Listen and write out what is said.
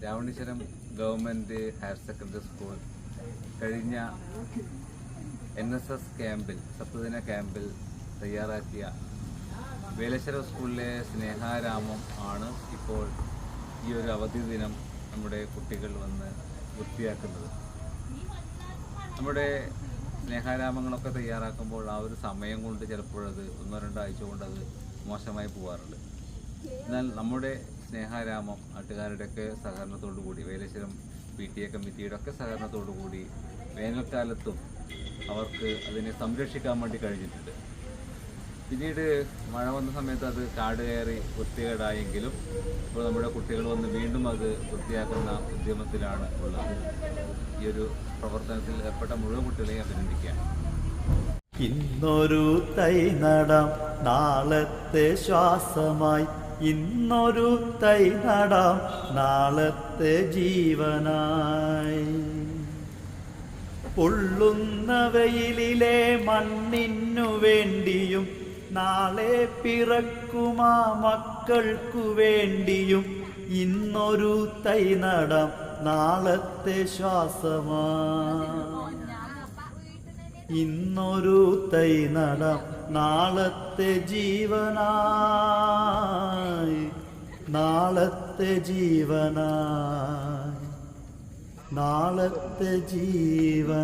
Ravaneeswaram government higher secondary school കഴിഞ്ഞ NSS ക്യാമ്പിൽ സപ്തദിന ക്യാമ്പിൽ തയ്യാറാക്കിയ വേലശ്ശേരി സ്കൂളിലെ സ്നേഹാരാമം ആണ് ഇപ്പോൾ ഈ ഒരു അവധി ദിനം നമ്മുടെ കുട്ടികൾ വന്ന് വൃത്തിയാക്കുന്നത്. നമ്മുടെ സ്നേഹാരാമങ്ങളൊക്കെ തയ്യാറാക്കുമ്പോൾ ആ ഒരു സമയം കൊണ്ട് ചിലപ്പോഴത് 1-2 ആഴ്ച കൊണ്ട് അത് മോശമായി പോകാറുണ്ട്. എന്നാൽ നമ്മുടെ സ്നേഹാരാമം നാട്ടുകാരുടെയൊക്കെ സഹകരണത്തോടു കൂടി, വേലശ്ശേരം PTA കമ്മിറ്റിയുടെ ഒക്കെ സഹകരണത്തോടു കൂടി വേനൽക്കാലത്തും അവർക്ക് അതിനെ സംരക്ഷിക്കാൻ വേണ്ടി കഴിഞ്ഞിട്ടുണ്ട്. പിന്നീട് മഴ വന്ന സമയത്ത് അത് കാട് കയറി വൃത്തികേടായെങ്കിലും ഇപ്പോൾ നമ്മുടെ കുട്ടികൾ വന്ന് വീണ്ടും അത് വൃത്തിയാക്കുന്ന ഉദ്യമത്തിലാണ് ഉള്ളത്. ഈ ഒരു പ്രവർത്തനത്തിൽ ഏർപ്പെട്ട മുഴുവൻ കുട്ടികളെയും അഭിനന്ദിക്കുകയാണ്. ഇന്നൊരു തൈ നടാം നാളത്തെ ശ്വാസമായി, ഇന്നൊരു തൈ നടാം നാളത്തെ ജീവനായി. പൊള്ളുന്ന വെയിലിലെ മണ്ണിനു വേണ്ടിയും നാളെ പിറക്കുമാ മക്കൾക്കു വേണ്ടിയും ഇന്നൊരു തൈ നടാം നാളത്തെ ശ്വാസമായി. ഇന്നൊരു തൈ നടാം നാളത്തെ ജീവനായി, നാളത്തെ ജീവനായി, നാളത്തെ ജീവൻ.